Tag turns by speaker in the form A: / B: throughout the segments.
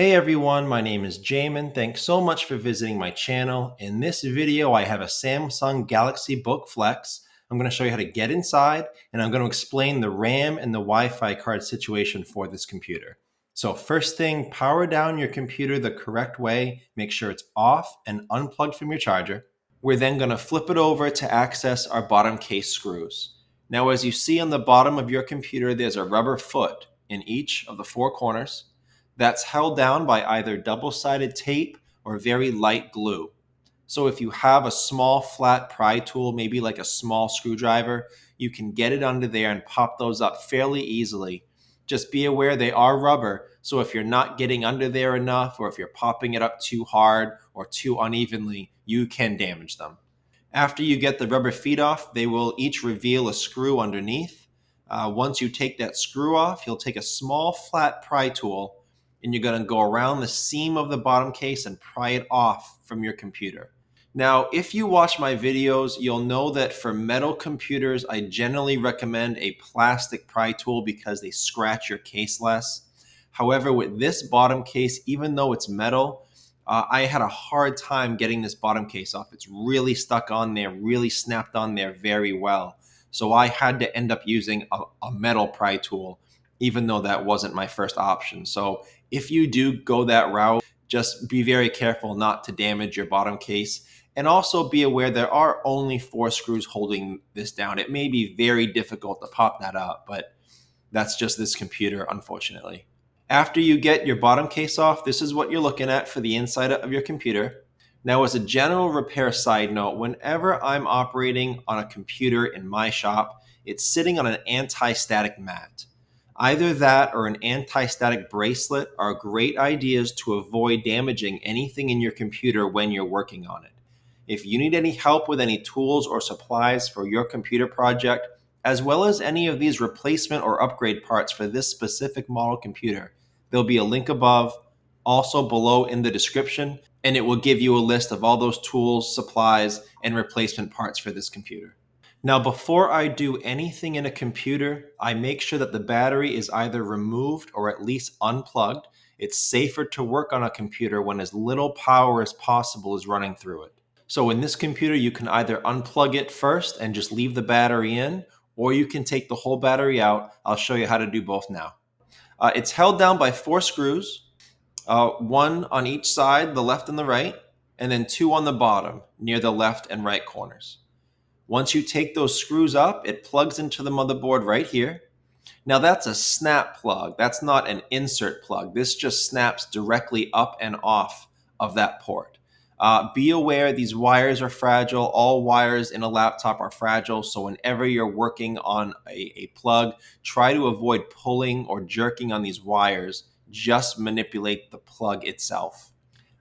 A: Hey everyone, my name is Jamin. Thanks so much for visiting my channel. In this video, I have a Samsung Galaxy Book Flex. I'm going to show you how to get inside, and I'm going to explain the RAM and the Wi-Fi card situation for this computer. So first thing, power down your computer the correct way. Make sure it's off and unplugged from your charger. We're then going to flip it over to access our bottom case screws. Now, as you see on the bottom of your computer, there's a rubber foot in each of the four corners that's held down by either double-sided tape or very light glue. So if you have a small flat pry tool, maybe like a small screwdriver, you can get it under there and pop those up fairly easily. Just be aware they are rubber, so if you're not getting under there enough, or if you're popping it up too hard or too unevenly, you can damage them. After you get the rubber feet off, they will each reveal a screw underneath. Once you take that screw off, you'll take a small flat pry tool and you're going to go around the seam of the bottom case and pry it off from your computer. Now, if you watch my videos, you'll know that for metal computers, I generally recommend a plastic pry tool because they scratch your case less. However, with this bottom case, even though it's metal, I had a hard time getting this bottom case off. It's really stuck on there, really snapped on there very well. So I had to end up using a metal pry tool, even though that wasn't my first option. So if you do go that route, just be very careful not to damage your bottom case. And also be aware there are only 4 screws holding this down. It may be very difficult to pop that up, but that's just this computer, unfortunately. After you get your bottom case off, this is what you're looking at for the inside of your computer. Now, as a general repair side note, whenever I'm operating on a computer in my shop, it's sitting on an anti-static mat. Either that or an anti-static bracelet are great ideas to avoid damaging anything in your computer when you're working on it. If you need any help with any tools or supplies for your computer project, as well as any of these replacement or upgrade parts for this specific model computer, there'll be a link above, also below in the description, and it will give you a list of all those tools, supplies, and replacement parts for this computer. Now, before I do anything in a computer, I make sure that the battery is either removed or at least unplugged. It's safer to work on a computer when as little power as possible is running through it. So in this computer, you can either unplug it first and just leave the battery in, or you can take the whole battery out. I'll show you how to do both now. It's held down by 4 screws, 1 on each side, the left and the right, and then 2 on the bottom near the left and right corners. Once you take those screws up, it plugs into the motherboard right here. Now that's a snap plug. That's not an insert plug. This just snaps directly up and off of that port. Be aware these wires are fragile. All wires in a laptop are fragile. So whenever you're working on a plug, try to avoid pulling or jerking on these wires. Just manipulate the plug itself.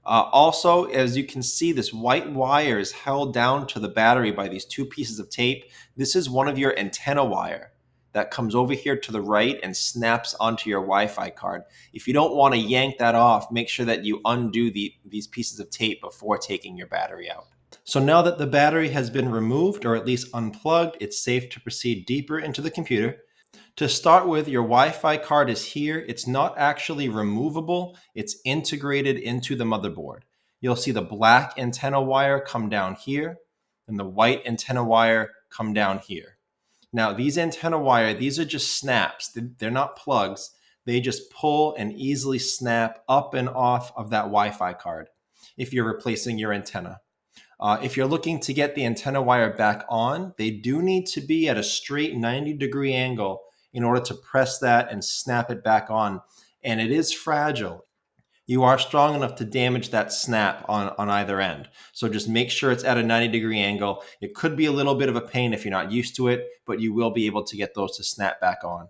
A: Also, as you can see, this white wire is held down to the battery by these 2 pieces of tape. This is one of your antenna wire that comes over here to the right and snaps onto your Wi-Fi card. If you don't want to yank that off, make sure that you undo these pieces of tape before taking your battery out. So now that the battery has been removed or at least unplugged, it's safe to proceed deeper into the computer. To start with, your Wi-Fi card is here. It's not actually removable. It's integrated into the motherboard. You'll see the black antenna wire come down here and the white antenna wire come down here. Now, these antenna wire, these are just snaps. They're not plugs. They just pull and easily snap up and off of that Wi-Fi card if you're replacing your antenna. If you're looking to get the antenna wire back on, they do need to be at a straight 90-degree angle in order to press that and snap it back on. And it is fragile. You are strong enough to damage that snap on either end. So just make sure it's at a 90-degree angle. It could be a little bit of a pain if you're not used to it, but you will be able to get those to snap back on.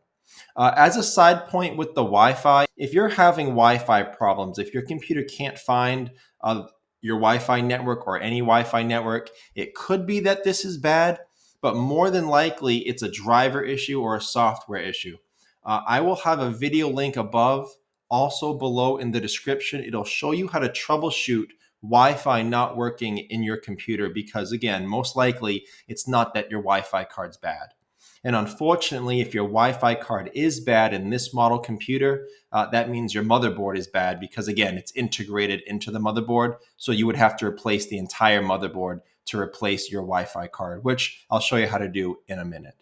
A: As a side point with the Wi-Fi, if you're having Wi-Fi problems, if your computer can't find your Wi-Fi network or any Wi-Fi network, it could be that this is bad, but more than likely it's a driver issue or a software issue. I will have a video link above, also below in the description. It'll show you how to troubleshoot Wi-Fi not working in your computer because, again, most likely it's not that your Wi-Fi card's bad. And unfortunately, if your Wi-Fi card is bad in this model computer, that means your motherboard is bad because, again, it's integrated into the motherboard. So you would have to replace the entire motherboard to replace your Wi-Fi card, which I'll show you how to do in a minute.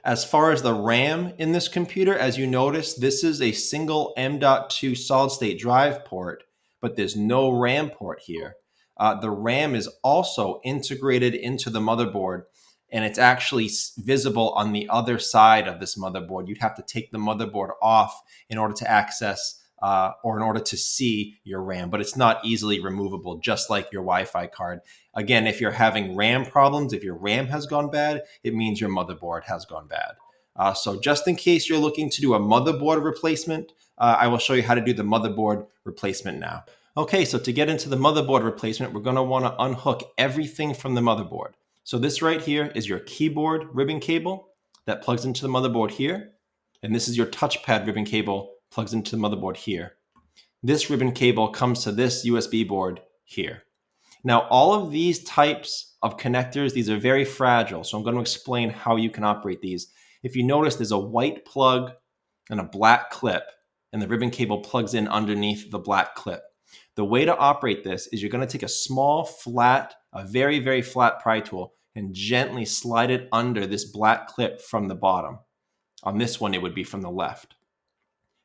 A: As far as the RAM in this computer, as you notice, this is a single M.2 solid state drive port, but there's no RAM port here. The RAM is also integrated into the motherboard, and it's actually visible on the other side of this motherboard. You'd have to take the motherboard off in order to access or in order to see your RAM, but it's not easily removable, just like your Wi-Fi card. Again, if you're having RAM problems, if your RAM has gone bad, it means your motherboard has gone bad. So just in case you're looking to do a motherboard replacement, I will show you how to do the motherboard replacement now. Okay, so to get into the motherboard replacement, we're going to want to unhook everything from the motherboard. So this right here is your keyboard ribbon cable that plugs into the motherboard here. And this is your touchpad ribbon cable, plugs into the motherboard here. This ribbon cable comes to this USB board here. Now, all of these types of connectors, these are very fragile. So I'm going to explain how you can operate these. If you notice, there's a white plug and a black clip, and the ribbon cable plugs in underneath the black clip. The way to operate this is you're going to take a small, flat, a very, very flat pry tool and gently slide it under this black clip from the bottom. On this one, it would be from the left.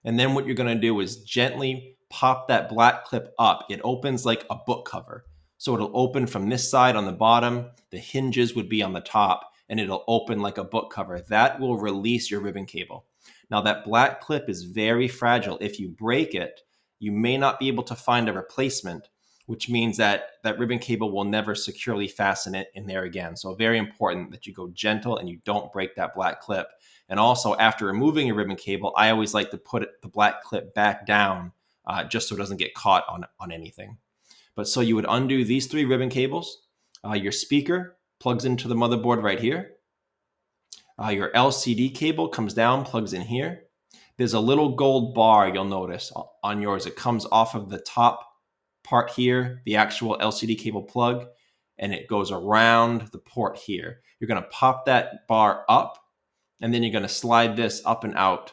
A: And then what you're going to do is gently pop that black clip up. It opens like a book cover. So it'll open from this side on the bottom, the hinges would be on the top, and it'll open like a book cover. That will release your ribbon cable. Now that black clip is very fragile. If you break it, you may not be able to find a replacement, which means that that ribbon cable will never securely fasten it in there again. So very important that you go gentle and you don't break that black clip. And also, after removing your ribbon cable, I always like to put the black clip back down just so it doesn't get caught on anything. But so you would undo these three ribbon cables. Your speaker plugs into the motherboard right here. Your LCD cable comes down, plugs in here. There's a little gold bar you'll notice on yours. It comes off of the top part here, the actual LCD cable plug, and it goes around the port here. You're going to pop that bar up, and then you're going to slide this up and out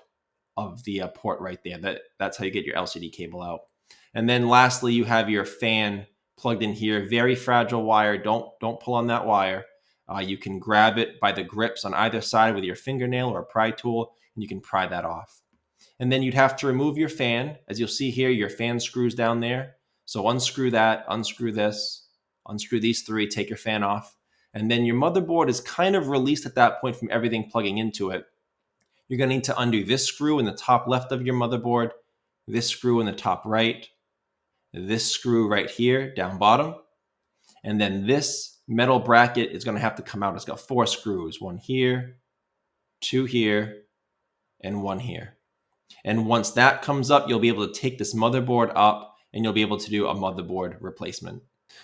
A: of the port right there. That's how you get your LCD cable out. And then lastly, you have your fan plugged in here. Very fragile wire. Don't pull on that wire. You can grab it by the grips on either side with your fingernail or a pry tool, and you can pry that off. And then you'd have to remove your fan. As you'll see here, your fan screws down there. So unscrew that, unscrew this, unscrew these three, take your fan off. And then your motherboard is kind of released at that point from everything plugging into it. You're going to need to undo this screw in the top left of your motherboard, this screw in the top right, this screw right here down bottom, and then this metal bracket is going to have to come out. It's got 4 screws, one here, 2 here, and 1 here. And once that comes up, you'll be able to take this motherboard up and you'll be able to do a motherboard replacement.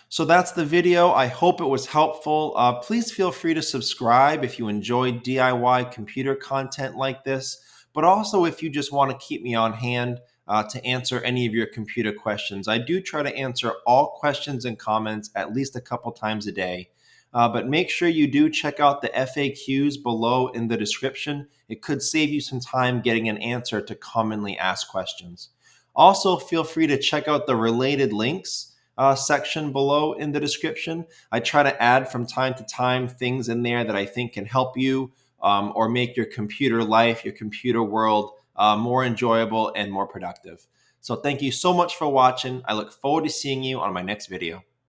A: So that's the video. I hope it was helpful. Please feel free to subscribe if you enjoy DIY computer content like this, but also if you just want to keep me on hand to answer any of your computer questions. I do try to answer all questions and comments at least a couple times a day. But make sure you do check out the FAQs below in the description. It could save you some time getting an answer to commonly asked questions. Also, feel free to check out the related links section below in the description. I try to add from time to time things in there that I think can help you or make your computer life, your computer world more enjoyable and more productive. So thank you so much for watching. I look forward to seeing you on my next video.